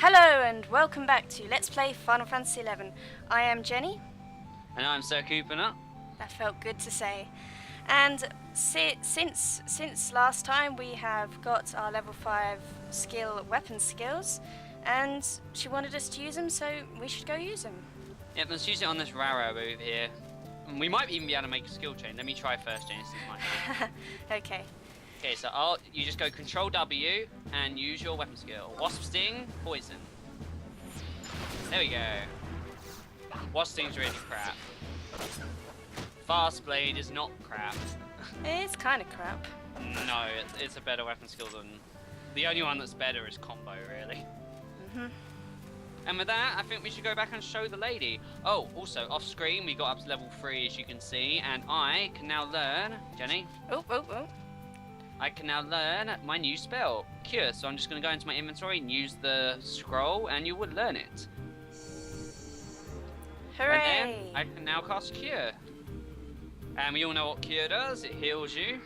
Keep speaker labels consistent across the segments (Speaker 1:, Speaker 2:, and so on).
Speaker 1: Hello and welcome back to Let's Play Final Fantasy XI. I am Jenny.
Speaker 2: And I'm Sir Kupo.
Speaker 1: That felt good to say. And since last time we have got our level 5 weapon skills, and she wanted us to use them, so we should go use them.
Speaker 2: Yep, let's use it on this Raro over here. And we might even be able to make a skill chain. Let me try first, Jenny.
Speaker 1: Okay.
Speaker 2: Okay, so you just go Control W and use your weapon skill. Wasp Sting, Poison. There we go. Wasp Sting's really crap. Fast Blade is not crap.
Speaker 1: It's kind of crap.
Speaker 2: No, it's a better weapon skill than... The only one that's better is Combo, really. And with that, I think we should go back and show the lady. Oh, also, off screen, we got up to level 3, as you can see, and I can now learn... Jenny?
Speaker 1: Oh.
Speaker 2: I can now learn my new spell, Cure. So I'm just going to go into my inventory and use the scroll, and you will learn it.
Speaker 1: Hooray!
Speaker 2: And then I can now cast Cure. And we all know what Cure does. It heals you.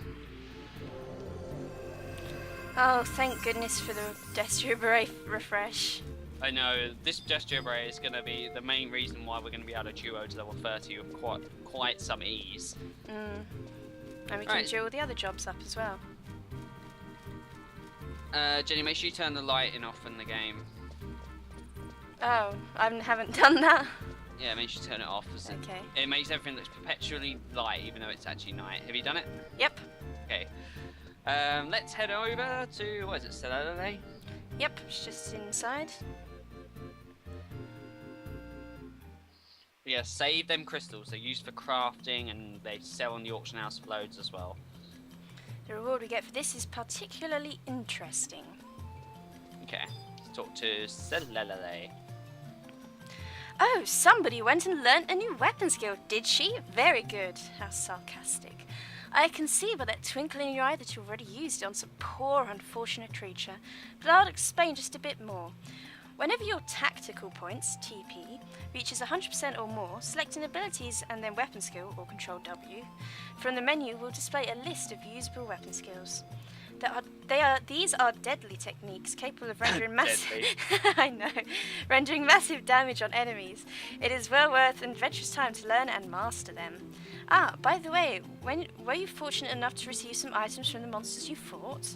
Speaker 1: Oh, thank goodness for the Destro Beret refresh.
Speaker 2: I know, this Gesture Beret is going to be the main reason why we're going to be able to duo to level 30 with quite some ease.
Speaker 1: And we can do all the other jobs up as well.
Speaker 2: Jenny, make sure you turn the lighting off in the game.
Speaker 1: Oh, I haven't done that.
Speaker 2: Yeah, make sure you turn it off.
Speaker 1: Okay.
Speaker 2: It makes everything look perpetually light, even though it's actually night. Have you done it?
Speaker 1: Yep.
Speaker 2: Okay. Let's head over to, what is it, Cellular?
Speaker 1: Yep, it's just inside.
Speaker 2: Yeah, save them crystals. They're used for crafting and they sell on the auction house for loads as well.
Speaker 1: The reward we get for this is particularly interesting.
Speaker 2: Okay, let's talk to Cellular.
Speaker 1: Oh, somebody went and learnt a new weapon skill, did she? Very good. How sarcastic. I can see by that twinkle in your eye that you already used it on some poor, unfortunate creature, but I'll explain just a bit more. Whenever your tactical points, TP, reaches 100% or more, select an abilities and then weapon skill, or Control W. From the menu will display a list of usable weapon skills. These are deadly techniques capable of rendering rendering massive damage on enemies. It is well worth an adventurous time to learn and master them. Ah, by the way, were you fortunate enough to receive some items from the monsters you fought?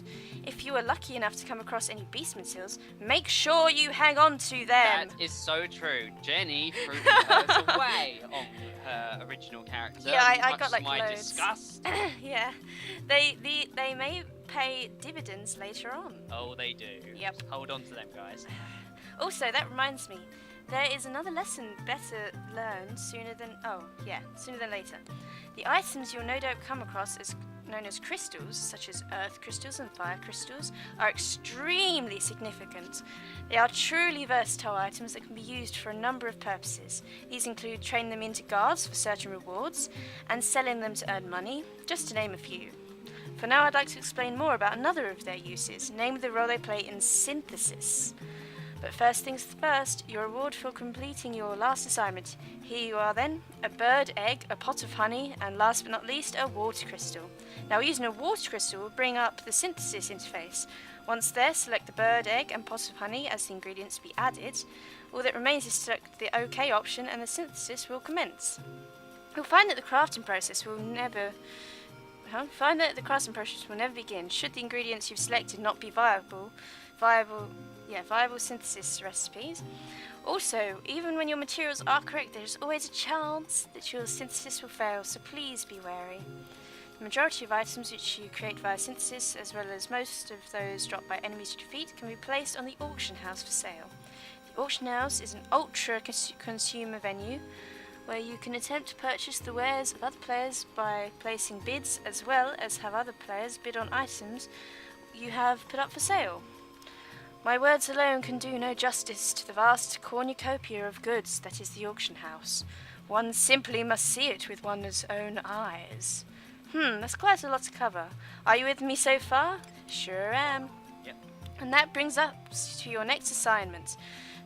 Speaker 1: If you were lucky enough to come across any beastman seals, make sure you hang on to them.
Speaker 2: That is so true. Jenny threw hers away on her original character.
Speaker 1: Yeah, I got like
Speaker 2: my
Speaker 1: loads.
Speaker 2: Disgust.
Speaker 1: Yeah, they may pay dividends later on.
Speaker 2: Oh, they do.
Speaker 1: Yep.
Speaker 2: Hold on to them, guys.
Speaker 1: Also, that reminds me, there is another lesson better learned sooner than later. The items you'll no doubt come across known as crystals, such as earth crystals and fire crystals, are extremely significant. They are truly versatile items that can be used for a number of purposes. These include training them into guards for certain rewards, and selling them to earn money, just to name a few. For now, I'd like to explain more about another of their uses, namely the role they play in synthesis. But first things first, your reward for completing your last assignment. Here you are then, a bird egg, a pot of honey, and last but not least, a water crystal. Now using a water crystal will bring up the synthesis interface. Once there, select the bird egg and pot of honey as the ingredients to be added. All that remains is to select the OK option and the synthesis will commence. You'll find that the crafting process will never begin should the ingredients you've selected not be viable synthesis recipes. Also, even when your materials are correct, there's always a chance that your synthesis will fail, so please be wary. The majority of items which you create via synthesis, as well as most of those dropped by enemies you defeat, can be placed on the auction house for sale. The auction house is an ultra consumer venue where you can attempt to purchase the wares of other players by placing bids, as well as have other players bid on items you have put up for sale. My words alone can do no justice to the vast cornucopia of goods that is the auction house. One simply must see it with one's own eyes. That's quite a lot to cover. Are you with me so far? Sure am.
Speaker 2: Yep.
Speaker 1: And that brings us to your next assignment.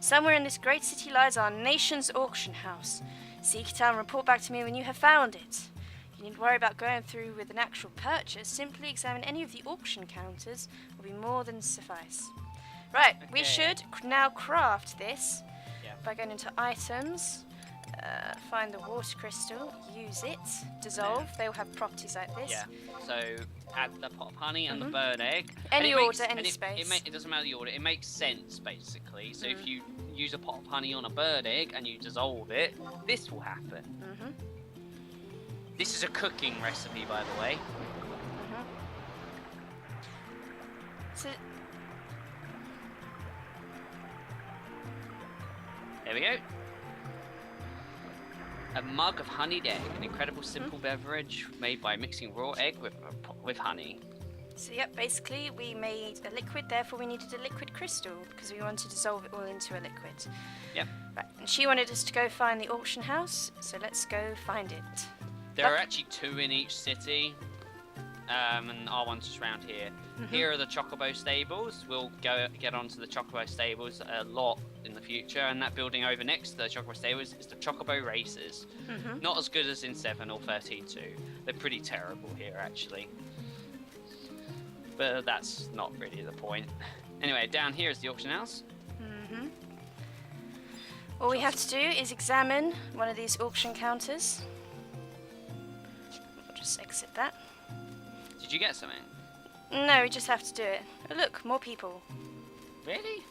Speaker 1: Somewhere in this great city lies our nation's auction house. Seek it out and report back to me when you have found it. You needn't worry about going through with an actual purchase. Simply examine any of the auction counters will be more than suffice. Right, we
Speaker 2: Okay.
Speaker 1: should now craft this
Speaker 2: Yeah.
Speaker 1: by going into items, find the water crystal, use it, dissolve. They all have properties like this.
Speaker 2: Yeah. So add the pot of honey and the
Speaker 1: Mhm.
Speaker 2: bird egg.
Speaker 1: Any
Speaker 2: And it
Speaker 1: order,
Speaker 2: makes-
Speaker 1: any
Speaker 2: and
Speaker 1: space.
Speaker 2: it doesn't matter the order. It makes sense basically. So
Speaker 1: Mm.
Speaker 2: if you use a pot of honey on a bird egg and you dissolve it, this will happen.
Speaker 1: Mhm.
Speaker 2: This is a cooking recipe, by the way.
Speaker 1: Mhm. So
Speaker 2: There we go. A mug of honeyed egg, an incredible simple beverage made by mixing raw egg with honey.
Speaker 1: So yep, basically we made a liquid, therefore we needed a liquid crystal because we wanted to dissolve it all into a liquid.
Speaker 2: Yep.
Speaker 1: Right, and she wanted us to go find the auction house, so let's go find it.
Speaker 2: There are actually 2 in each city, and our one's just around here. Here are the Chocobo stables. We'll get onto the Chocobo stables a lot in the future, and that building over next to the Chocobo stables is the Chocobo races. Not as good as in 7 or 13-2. They're pretty terrible here, actually. But that's not really the point. Anyway, down here is the auction house.
Speaker 1: All we have to do is examine one of these auction counters. We'll just exit that.
Speaker 2: Did you get something?
Speaker 1: No, we just have to do it. Oh, look, more people.
Speaker 2: Really?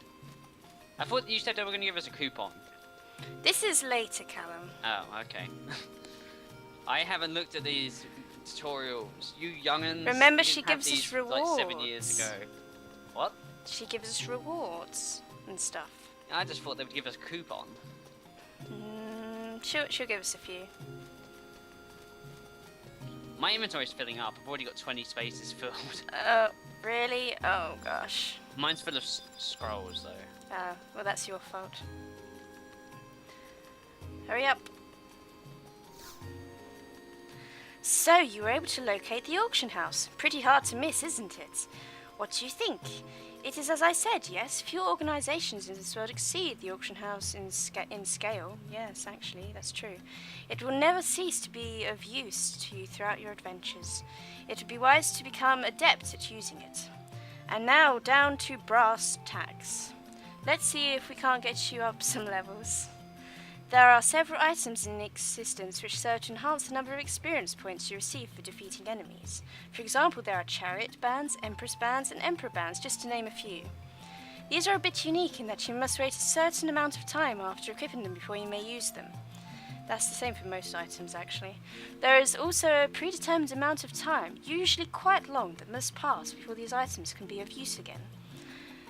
Speaker 2: I thought you said they were going to give us a coupon.
Speaker 1: This is later, Callum.
Speaker 2: Oh, okay. I haven't looked at these tutorials. You young'uns.
Speaker 1: Remember,
Speaker 2: you
Speaker 1: she
Speaker 2: didn't have
Speaker 1: gives us
Speaker 2: these, like 7 years
Speaker 1: rewards.
Speaker 2: ago. What?
Speaker 1: She gives us rewards and stuff.
Speaker 2: I just thought they would give us a coupon.
Speaker 1: She'll give us a few.
Speaker 2: My inventory's filling up. I've already got 20 spaces filled.
Speaker 1: Really? Oh, gosh.
Speaker 2: Mine's full of scrolls, though.
Speaker 1: Oh, well, that's your fault. Hurry up. So, you were able to locate the auction house. Pretty hard to miss, isn't it? What do you think? It is as I said, yes. Few organisations in this world exceed the auction house in scale. Yes, actually, that's true. It will never cease to be of use to you throughout your adventures. It would be wise to become adept at using it. And now, down to brass tacks. Let's see if we can't get you up some levels. There are several items in existence which serve to enhance the number of experience points you receive for defeating enemies. For example, there are chariot bands, empress bands, and emperor bands, just to name a few. These are a bit unique in that you must wait a certain amount of time after equipping them before you may use them. That's the same for most items, actually. There is also a predetermined amount of time, usually quite long, that must pass before these items can be of use again.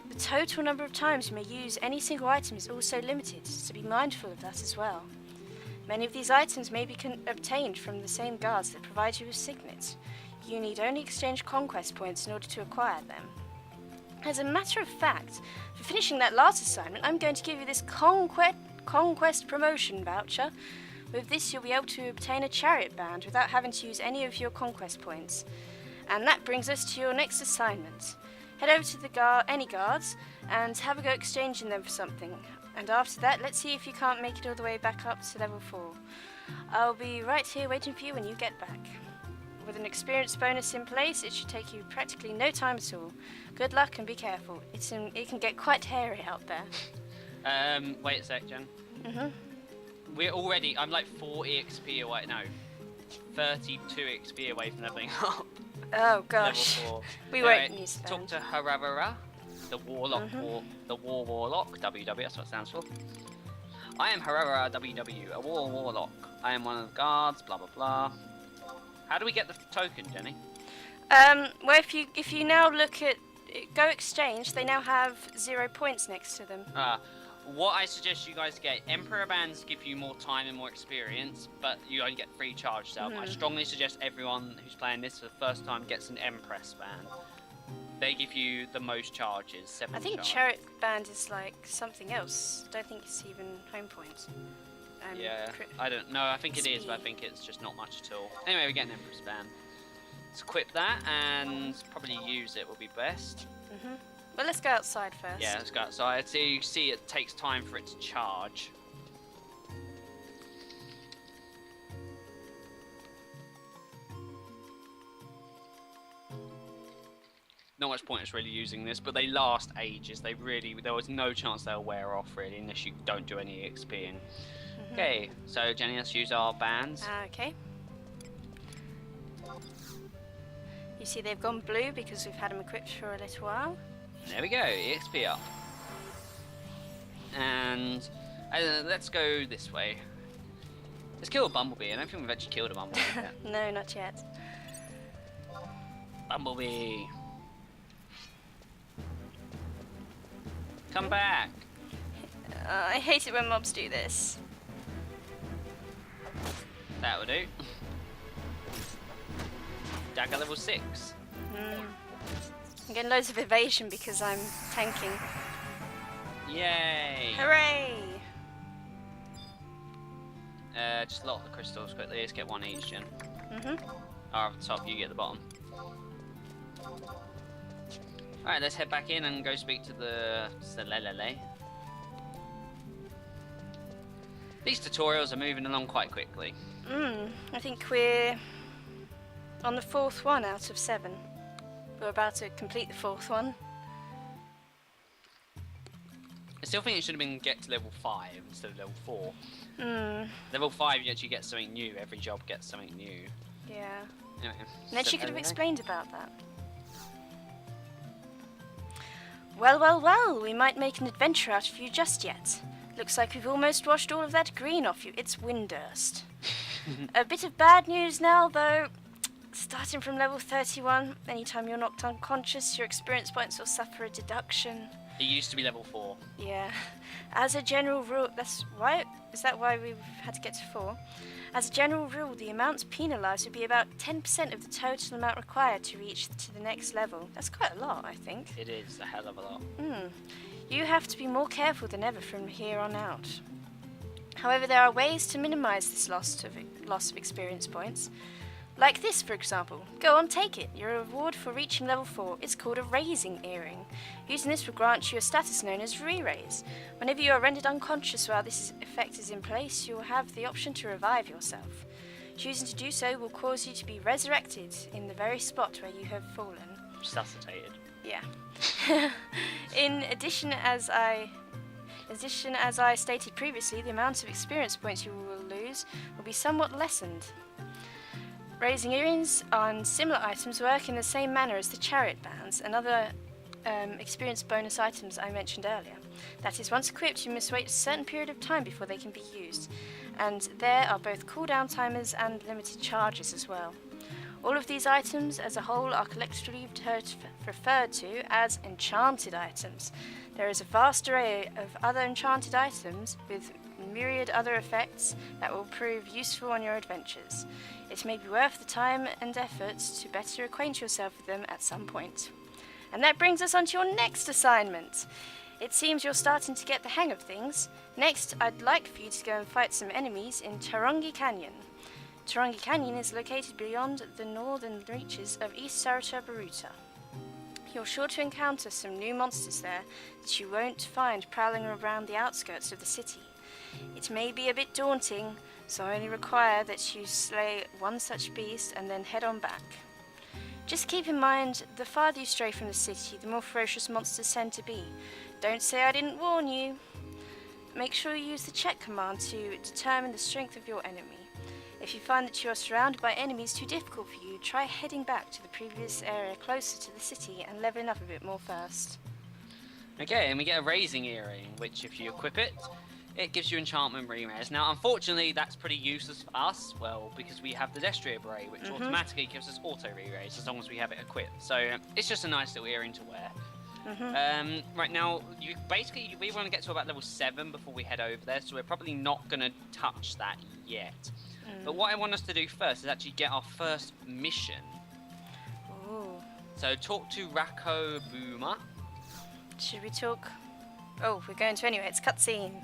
Speaker 1: The total number of times you may use any single item is also limited, so be mindful of that as well. Many of these items may be obtained from the same guards that provide you with signets. You need only exchange conquest points in order to acquire them. As a matter of fact, for finishing that last assignment, I'm going to give you this conquest promotion voucher. With this, you'll be able to obtain a chariot band without having to use any of your conquest points. And that brings us to your next assignment. Head over to any guards and have a go exchanging them for something. And after that, let's see if you can't make it all the way back up to level 4. I'll be right here waiting for you when you get back. With an experience bonus in place, it should take you practically no time at all. Good luck and be careful. It can get quite hairy out there.
Speaker 2: Wait a sec, Jen. I'm like 40 XP away, no, 32 XP away from leveling up.
Speaker 1: Oh gosh.
Speaker 2: Level 4.
Speaker 1: We won't use them.
Speaker 2: Talk to Harara, the warlock, the war warlock, WW, that's what it stands for. I am Harara WW, a war warlock. I am one of the guards, blah blah blah. How do we get the token, Jenny?
Speaker 1: Well, if you now look at Go Exchange, they now have 0 points next to them.
Speaker 2: What I suggest you guys get, Emperor bands give you more time and more experience, but you only get 3 charges up. I strongly suggest everyone who's playing this for the first time gets an Empress band. They give you the most charges, 7
Speaker 1: I think
Speaker 2: charges.
Speaker 1: Chariot Band is like something else. I don't think it's even home points.
Speaker 2: Yeah, I don't know. I think it is, but I think it's just not much at all. Anyway, we get an Empress band. Let's equip that and probably use it will be best.
Speaker 1: Well, let's go outside first.
Speaker 2: Yeah, let's go outside. So you see it takes time for it to charge. not much point us really using this, but they last ages. There was no chance they'll wear off really unless you don't do any XPing. Okay, so Jenny, let's use our bands.
Speaker 1: Okay. You see they've gone blue because we've had them equipped for a little while.
Speaker 2: There we go, EXP up. And let's go this way. Let's kill a bumblebee. I don't think we've actually killed a bumblebee yet.
Speaker 1: No, not yet.
Speaker 2: Bumblebee. Come back.
Speaker 1: I hate it when mobs do this.
Speaker 2: That will do. Dagger level 6.
Speaker 1: I'm getting loads of evasion because I'm tanking.
Speaker 2: Yay!
Speaker 1: Hooray!
Speaker 2: Just lock the crystals quickly. Let's get one each, Jen.
Speaker 1: Mhm.
Speaker 2: Up the top, you get the bottom. Alright, let's head back in and go speak to the Selelele. These tutorials are moving along quite quickly.
Speaker 1: I think we're on the 4th one out of 7. We're about to complete the 4th one.
Speaker 2: I still think it should have been get to level 5 instead of level 4. Level 5 you actually get something new, every job gets something new.
Speaker 1: Yeah.
Speaker 2: Anyway,
Speaker 1: And then she could have
Speaker 2: Selelele.
Speaker 1: explained about that. Well, well, well, we might make an adventure out of you just yet. Looks like we've almost washed all of that green off you. It's Windurst. A bit of bad news now, though. Starting from level 31, anytime you're knocked unconscious, your experience points will suffer a deduction.
Speaker 2: It used to be level 4.
Speaker 1: Yeah. As a general rule, is that why we've had to get to 4? As a general rule, the amounts penalised would be about 10% of the total amount required to reach to the next level. That's quite a lot, I think.
Speaker 2: It is a hell of a lot.
Speaker 1: You have to be more careful than ever from here on out. However, there are ways to minimise this loss of experience points. Like this, for example. Go on, take it. Your reward for reaching level 4 is called a raising earring. Using this will grant you a status known as re-raise. Whenever you are rendered unconscious while this effect is in place, you will have the option to revive yourself. Choosing to do so will cause you to be resurrected in the very spot where you have fallen.
Speaker 2: Resuscitated.
Speaker 1: Yeah. In addition, as I stated previously, the amount of experience points you will lose will be somewhat lessened. Raising earrings on similar items work in the same manner as the chariot bands and other experience bonus items I mentioned earlier. That is, once equipped, you must wait a certain period of time before they can be used, and there are both cooldown timers and limited charges as well. All of these items as a whole are collectively referred to as enchanted items. There is a vast array of other enchanted items with myriad other effects that will prove useful on your adventures. It may be worth the time and effort to better acquaint yourself with them at some point. And that brings us on to your next assignment. It seems you're starting to get the hang of things. Next, I'd like for you to go and fight some enemies in Tarongi Canyon. Tarongi Canyon is located beyond the northern reaches of East Saratoga. You're sure to encounter some new monsters there that you won't find prowling around the outskirts of the city. It may be a bit daunting, so I only require that you slay one such beast and then head on back. Just keep in mind, the farther you stray from the city, the more ferocious monsters tend to be. Don't say I didn't warn you. Make sure you use the check command to determine the strength of your enemy. If you find that you are surrounded by enemies too difficult for you, try heading back to the previous area closer to the city and leveling up a bit more first.
Speaker 2: Okay, and we get a raising earring, which if you equip it, it gives you enchantment re-raise. Now, unfortunately, that's pretty useless for us, well, because we have the Destria Beret, which automatically gives us auto re-raise as long as we have it equipped. So it's just a nice little earring to wear. Right now, we want to get to about level 7 before we head over there, so we're probably not going to touch that yet. But what I want us to do first is actually get our first mission.
Speaker 1: Ooh.
Speaker 2: So talk to Rako Boomer.
Speaker 1: Should we talk? Oh, we're going to anyway. It's cutscene.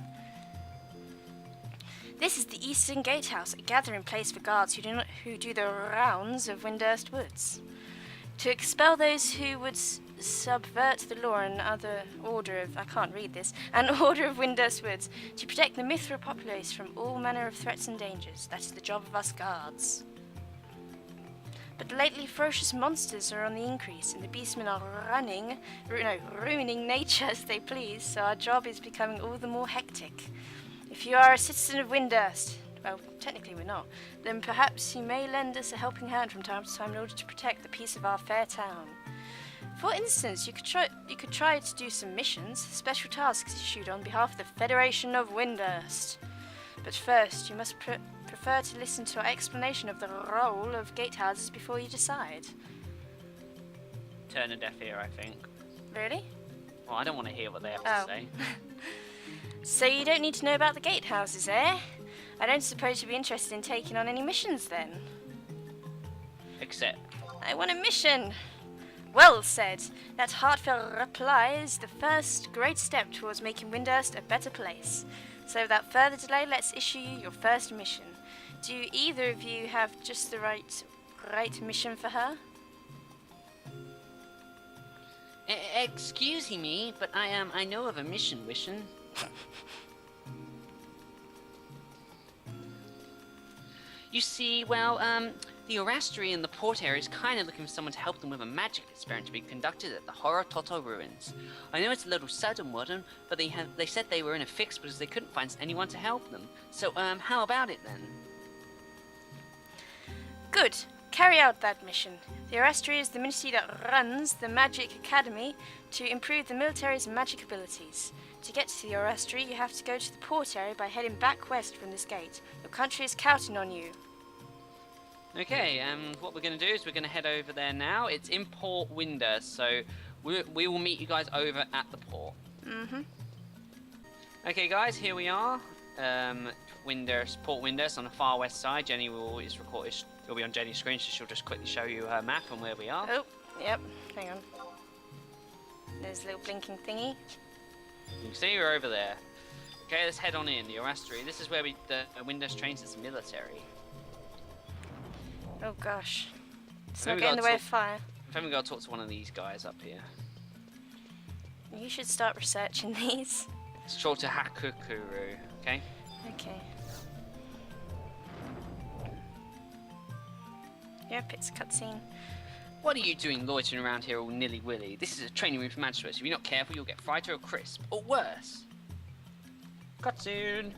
Speaker 1: This is the Eastern Gatehouse, a gathering place for guards who do the rounds of Windurst Woods. To expel those who would subvert the law and order of Windurst Woods, to protect the Mithra populace from all manner of threats and dangers. That is the job of us guards. But lately ferocious monsters are on the increase, and the beastmen are ruining nature as they please, so our job is becoming all the more hectic. If you are a citizen of Windurst, well, technically we're not, then perhaps you may lend us a helping hand from time to time in order to protect the peace of our fair town. For instance, you could try to do some missions, special tasks issued on behalf of the Federation of Windurst. But first, you must prefer to listen to our explanation of the role of gatehouses before you decide.
Speaker 2: Turn a deaf ear, I think.
Speaker 1: Really?
Speaker 2: Well, I don't want to hear what they have to say.
Speaker 1: So you don't need to know about the gatehouses, eh? I don't suppose you'd be interested in taking on any missions then?
Speaker 2: Except...
Speaker 1: I want a mission! Well said. That heartfelt reply is the first great step towards making Windurst a better place. So without further delay, let's issue you your first mission. Do either of you have just the right mission for her?
Speaker 2: Excuse me, but I know of a mission. You see, well, the Orastery in the port area is kind of looking for someone to help them with a magic experiment to be conducted at the Horatoto ruins. I know it's a little sudden, but they said they were in a fix because they couldn't find anyone to help them. So, how about it then?
Speaker 1: Good. Carry out that mission. The Orastery is the ministry that runs the Magic Academy to improve the military's magic abilities. To get to the Orastery, you have to go to the port area by heading back west from this gate. Your country is counting on you.
Speaker 2: Okay, what we're going to do is we're going to head over there now. It's in Port Windurst, so we will meet you guys over at the port.
Speaker 1: Mm-hmm.
Speaker 2: Okay, guys, here we are. Port Windurst on the far west side. Jenny will be on Jenny's screen, so she'll just quickly show you her map and where we are.
Speaker 1: Oh, yep. Hang on. There's a little blinking thingy.
Speaker 2: You can see we're over there. Okay, let's head on in. The Orastery. This is where the Windurst trains its military.
Speaker 1: Oh gosh. It's not getting in the way of fire.
Speaker 2: I think we've got to talk to one of these guys up here.
Speaker 1: You should start researching these.
Speaker 2: Let's talk to Hakukuru, okay?
Speaker 1: Okay. Yep, it's a cutscene.
Speaker 2: What are you doing loitering around here all nilly-willy? This is a training room for magistrates. If you're not careful, you'll get fried to a crisp. Or worse. Cutscene.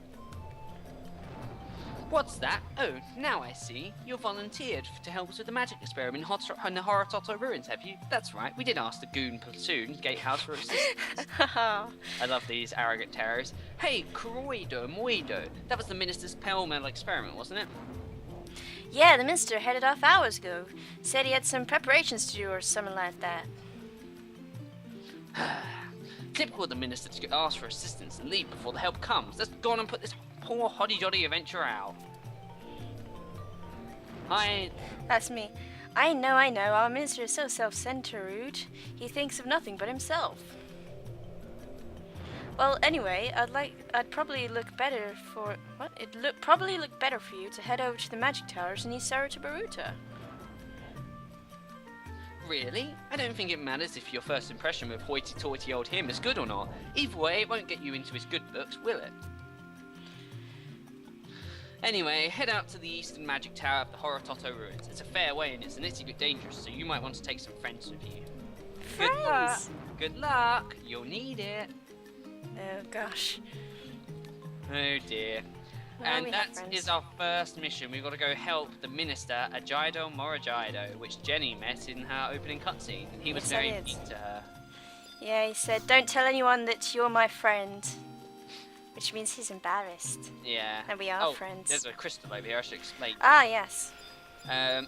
Speaker 2: What's that? Oh, now I see. You volunteered to help us with the magic experiment in the Horatoto ruins, have you? That's right. We did ask the Goon Platoon Gatehouse for assistance. I love these arrogant terrorists. Hey, Croido Moido. That was the minister's pell-mell experiment, wasn't it?
Speaker 1: Yeah, the minister headed off hours ago. Said he had some preparations to do or something like that.
Speaker 2: Typical of the minister to ask for assistance and leave before the help comes. Let's go on and put this poor hoddy-doddy adventure out.
Speaker 1: That's me. I know. Our minister is so self-centered. He thinks of nothing but himself. Well, anyway, I'd probably look better for probably look better for you to head over to the magic towers in Isara to Baruta.
Speaker 2: Really? I don't think it matters if your first impression of hoity-toity old him is good or not. Either way, it won't get you into his good books, will it? Anyway, head out to the eastern magic tower of the Horatoto ruins. It's a fair way and it's a little bit dangerous, so you might want to take some friends with you.
Speaker 1: Friends?
Speaker 2: Good luck. You'll need it.
Speaker 1: Oh gosh.
Speaker 2: Oh dear.
Speaker 1: Well,
Speaker 2: and that is our first mission. We've got to go help the minister, Ajido Morajaido, which Jenny met in her opening cutscene. And he was very mean to her.
Speaker 1: Yeah, he said, don't tell anyone that you're my friend. Which means he's embarrassed.
Speaker 2: Yeah.
Speaker 1: And we are friends.
Speaker 2: There's a crystal over here, I should explain.
Speaker 1: Ah, yes.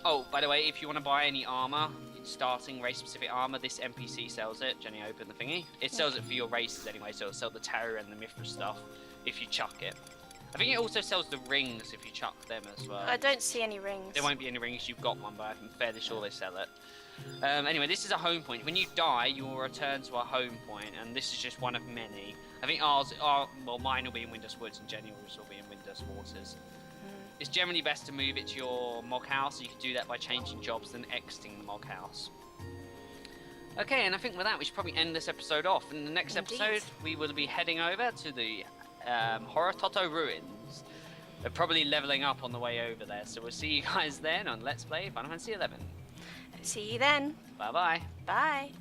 Speaker 2: Oh, by the way, if you want to buy any armor, starting race-specific armor, this NPC sells it. Jenny, open the thingy. It sells it for your races anyway, so it'll sell the Terror and the Mithra stuff if you chuck it. I think it also sells the rings if you chuck them as well.
Speaker 1: I don't see any rings.
Speaker 2: There won't be any rings, you've got one, but I'm fairly sure they sell it. Anyway, this is a home point. When you die, you will return to a home point, and this is just one of many. I think mine will be in Windurst Woods, and Jenny will be in Windurst Waters. It's generally best to move it to your Mog House, so you can do that by changing jobs and exiting the Mog House. Okay, and I think with that we should probably end this episode off. In the next episode, we will be heading over to the Horatoto ruins. We're probably leveling up on the way over there, so we'll see you guys then on Let's Play Final Fantasy XI.
Speaker 1: See you then.
Speaker 2: Bye bye.
Speaker 1: Bye.